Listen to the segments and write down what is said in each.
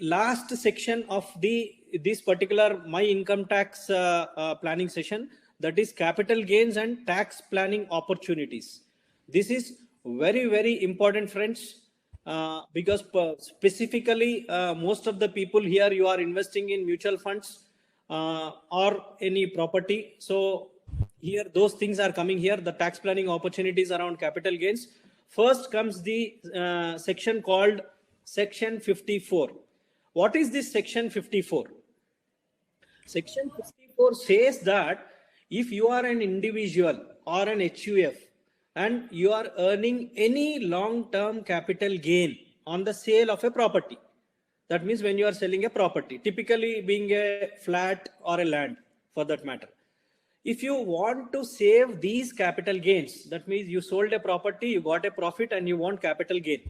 last section of this particular my income tax planning session, that is capital gains and tax planning opportunities. This is very, very important, friends, because specifically most of the people here, you are investing in mutual funds or any property. So here those things are coming here, the tax planning opportunities around capital gains. First comes the section called section 54. What is this section 54? Section 54 says that if you are an individual or an HUF and you are earning any long-term capital gain on the sale of a property, that means when you are selling a property, typically being a flat or a land for that matter, if you want to save these capital gains, that means you sold a property, you got a profit and you want capital gain,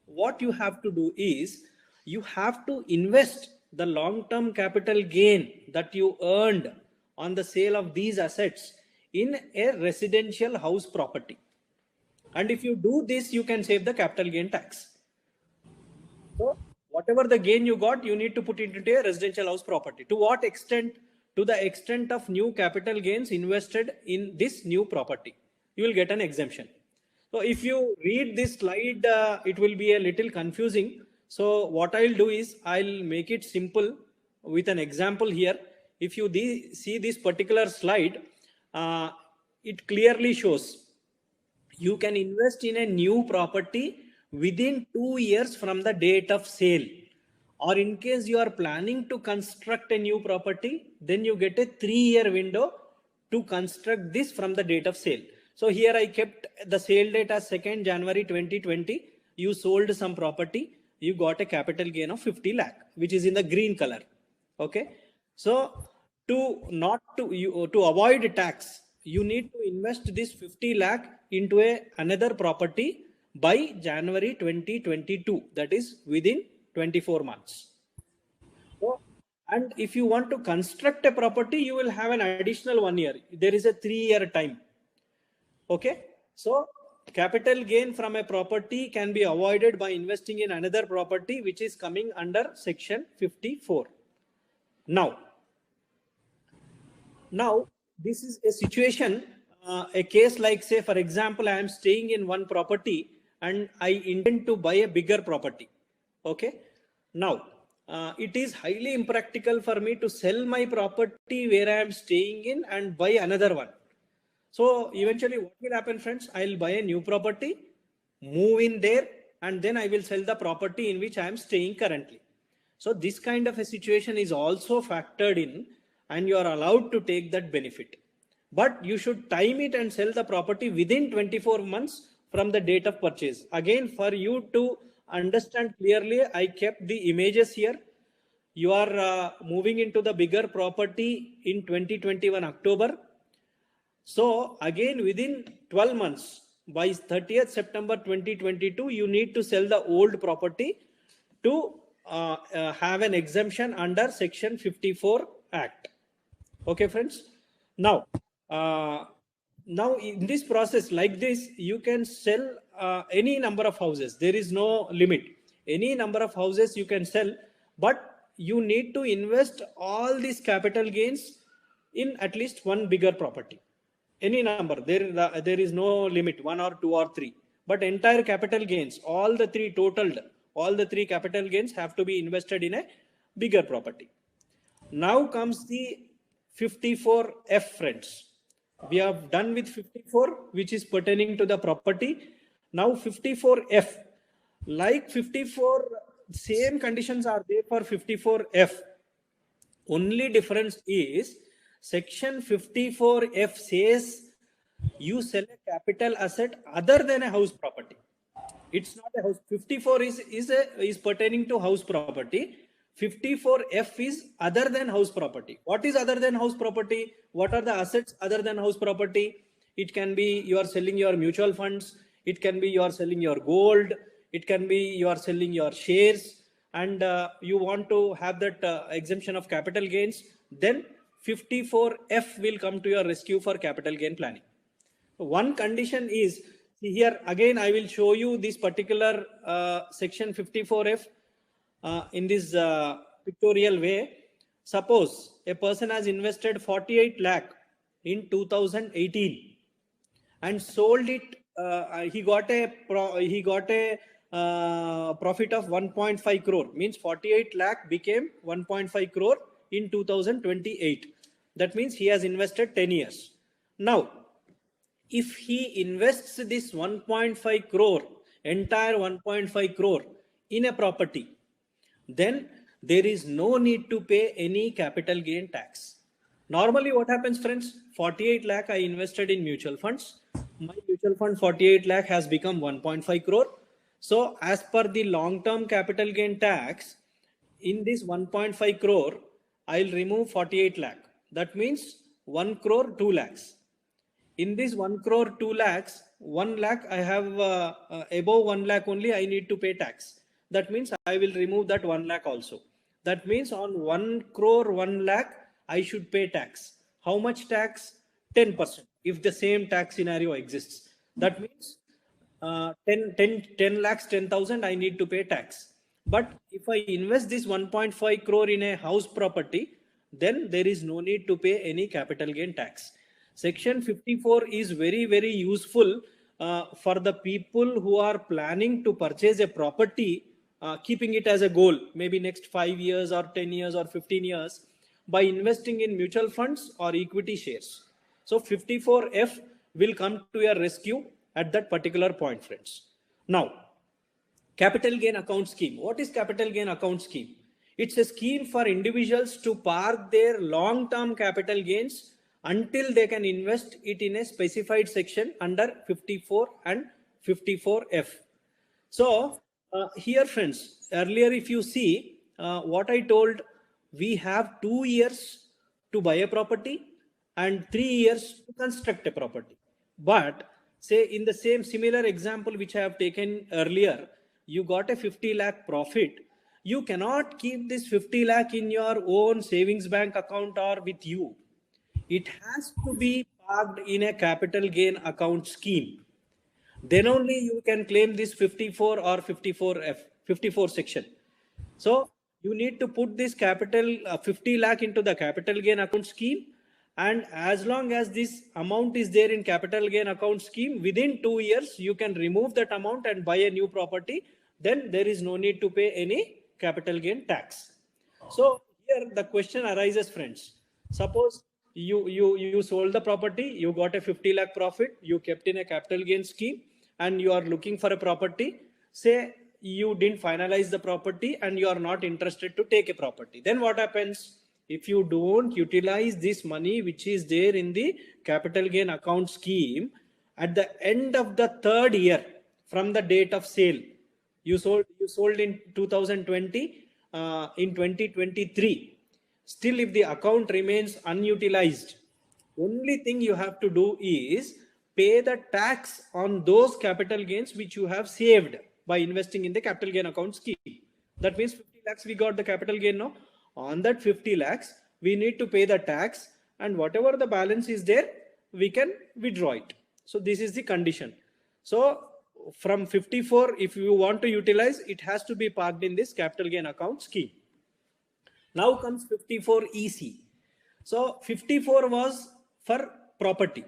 what you have to do is you have to invest the long-term capital gain that you earned on the sale of these assets in a residential house property. And if you do this, you can save the capital gain tax. So whatever the gain you got, you need to put it into a residential house property. To what extent? To the extent of new capital gains invested in this new property, you will get an exemption. So if you read this slide, it will be a little confusing. So what I'll do is I'll make it simple with an example here. If you see this particular slide, it clearly shows you can invest in a new property within 2 years from the date of sale. Or in case you are planning to construct a new property, then you get a 3-year window to construct this from the date of sale. So here I kept the sale date as 2nd January 2020. You sold some property, you got a capital gain of 50 lakh, which is in the green color. Okay. So to avoid tax, you need to invest this 50 lakh into another property by January 2022. That is within 24 months. So, and if you want to construct a property, you will have an additional 1 year. There is a 3-year time. Okay. So capital gain from a property can be avoided by investing in another property, which is coming under section 54. Now this is a situation, a case like, say, for example, I am staying in one property and I intend to buy a bigger property. Okay. Now, it is highly impractical for me to sell my property where I am staying in and buy another one. So eventually what will happen, friends? I'll buy a new property, move in there, and then I will sell the property in which I am staying currently. So this kind of a situation is also factored in and you are allowed to take that benefit. But you should time it and sell the property within 24 months from the date of purchase. Again, for you to understand clearly, I kept the images here. You are moving into the bigger property in 2021 October. So again, within 12 months, by 30th September 2022, you need to sell the old property to have an exemption under section 54 Act. Okay, friends. Now in this process like this, you can sell any number of houses. There is no limit. Any number of houses you can sell, but you need to invest all these capital gains in at least one bigger property. Any number, there is no limit, 1 or 2 or 3, but entire capital gains, all the three totaled, all the three capital gains have to be invested in a bigger property. Now comes the 54F, friends. We have done with 54, which is pertaining to the property. Now 54F, like 54, same conditions are there for 54F. Only difference is section 54F says you sell a capital asset other than a house property. It's not a house. 54 is pertaining to house property. 54F is other than house property. What is other than house property? What are the assets other than house property? It can be you are selling your mutual funds. It can be you are selling your gold. It can be you are selling your shares, and you want to have that exemption of capital gains. Then 54F will come to your rescue for capital gain planning. One condition is, here again I will show you this particular section 54F. in this pictorial way. Suppose a person has invested 48 lakh in 2018 and sold it. He got a profit of 1.5 crore. Means 48 lakh became 1.5 crore in 2028. That means he has invested 10 years. Now, if he invests this 1.5 crore, entire 1.5 crore in a property, then there is no need to pay any capital gain tax. Normally what happens, friends? 48 lakh I invested in mutual funds. My mutual fund 48 lakh has become 1.5 crore. So as per the long-term capital gain tax, in this 1.5 crore, I'll remove 48 lakh. That means 1 crore 2 lakhs. In this 1 crore 2 lakhs, 1 lakh I have above 1 lakh only I need to pay tax. That means I will remove that 1 lakh also. That means on 1 crore 1 lakh I should pay tax. How much tax? 10%. If the same tax scenario exists, that means 10 lakhs 10,000 I need to pay tax. But if I invest this 1.5 crore in a house property, then there is no need to pay any capital gain tax. Section 54 is very, very useful for the people who are planning to purchase a property, keeping it as a goal, maybe next 5 years or 10 years or 15 years, by investing in mutual funds or equity shares. So 54F will come to your rescue at that particular point, friends. Now, capital gain account scheme. What is capital gain account scheme? It's a scheme for individuals to park their long-term capital gains until they can invest it in a specified section under 54 and 54F. So here, friends, earlier if you see what I told, we have 2 years to buy a property and 3 years to construct a property. But say in the same similar example which I have taken earlier, you got a 50 lakh profit. You cannot keep this 50 lakh in your own savings bank account or with you. It has to be parked in a capital gain account scheme. Then only you can claim this 54 or 54F, 54 section. So you need to put this capital 50 lakh into the capital gain account scheme. And as long as this amount is there in capital gain account scheme, within 2 years, you can remove that amount and buy a new property. Then there is no need to pay any capital gain tax. So here the question arises, friends. Suppose you sold the property, you got a 50 lakh profit, you kept in a capital gain scheme, and you are looking for a property. Say you didn't finalize the property and you are not interested to take a property. Then what happens? If you don't utilize this money which is there in the capital gain account scheme, at the end of the 3rd year from the date of sale, you sold in 2020, in 2023, still if the account remains unutilized, only thing you have to do is pay the tax on those capital gains which you have saved by investing in the capital gain account scheme. That means 50 lakhs we got the capital gain now. On that 50 lakhs, we need to pay the tax, and whatever the balance is there, we can withdraw it. So this is the condition. So from 54, if you want to utilize, it has to be parked in this capital gain account scheme. Now comes 54EC. So 54 was for property.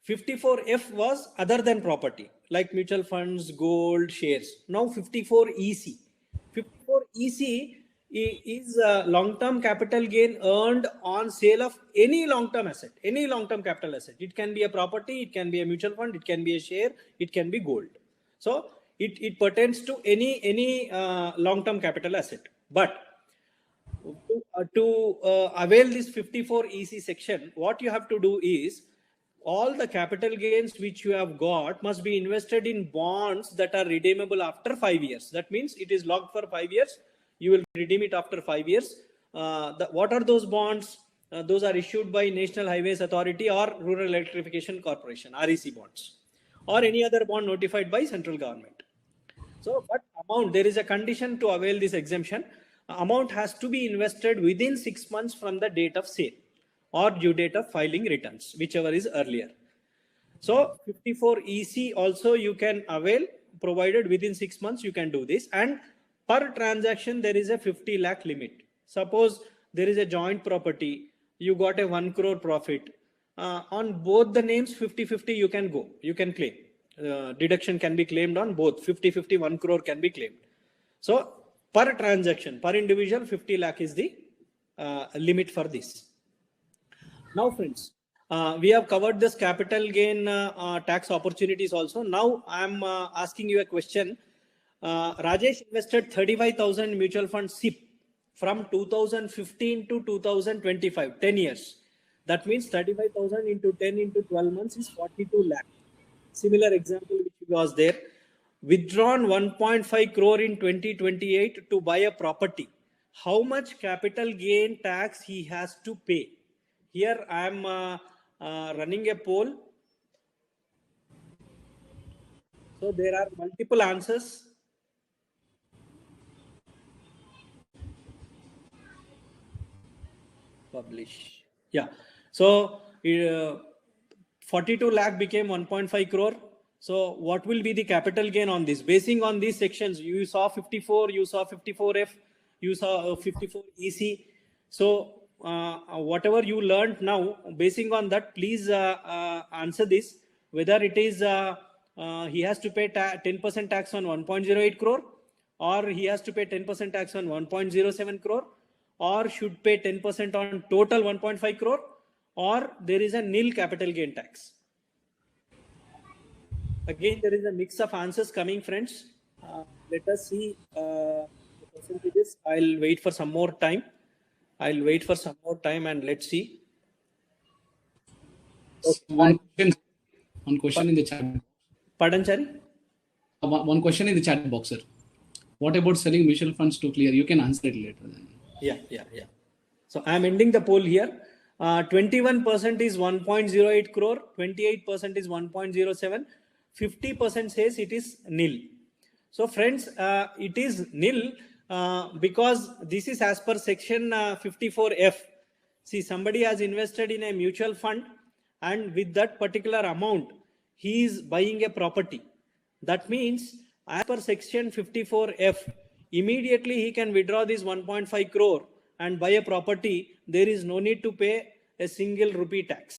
54F was other than property, like mutual funds, gold, shares. Now 54EC. 54EC is long-term capital gain earned on sale of any long-term asset, any long-term capital asset. It can be a property, it can be a mutual fund, it can be a share, it can be gold. So it pertains to any long-term capital asset. But to avail this 54EC section, what you have to do is all the capital gains which you have got must be invested in bonds that are redeemable after 5 years. That means it is locked for 5 years. You will redeem it after 5 years. What are those bonds? Those are issued by National Highways Authority or Rural Electrification Corporation, REC bonds, or any other bond notified by central government. So, but amount, there is a condition to avail this exemption. Amount has to be invested within 6 months from the date of sale or due date of filing returns, whichever is earlier. So 54EC also you can avail, provided within 6 months you can do this. And per transaction there is a 50 lakh limit. Suppose there is a joint property, you got a 1 crore profit. On both the names 50-50 you can go, you can claim. Deduction can be claimed on both 50-50, 1 crore can be claimed. So per transaction, per individual 50 lakh is the limit for this. Now friends, we have covered this capital gain tax opportunities also. Now I am asking you a question. Rajesh invested 35,000 mutual fund SIP from 2015 to 2025, 10 years. That means 35,000 into 10 into 12 months is 42 lakh. Similar example which was there. Withdrawn 1.5 crore in 2028 to buy a property. How much capital gain tax he has to pay? Here I am running a poll. So there are multiple answers. Publish. Yeah. So 42 lakh became 1.5 crore. So what will be the capital gain on this? Basing on these sections, you saw 54, you saw 54F, you saw 54 EC. So whatever you learned now, basing on that, please answer this. Whether it is he has to pay 10% tax on 1.08 crore, or he has to pay 10% tax on 1.07 crore, or should pay 10% on total 1.5 crore, or there is a nil capital gain tax. Again, there is a mix of answers coming, friends. Let us see the percentages. I'll wait for some more time. And let's see. Okay. One question in the chat. Pardon, Chari? One question in the chat box, sir. What about selling mutual funds to clear? You can answer it later. Yeah. So I'm ending the poll here. 21% is 1.08 crore, 28% is 1.07, 50% says it is nil. So friends, it is nil because this is as per section 54F. See, somebody has invested in a mutual fund, and with that particular amount, he is buying a property. That means as per section 54F, immediately he can withdraw this 1.5 crore and buy a property. There is no need to pay a single rupee tax.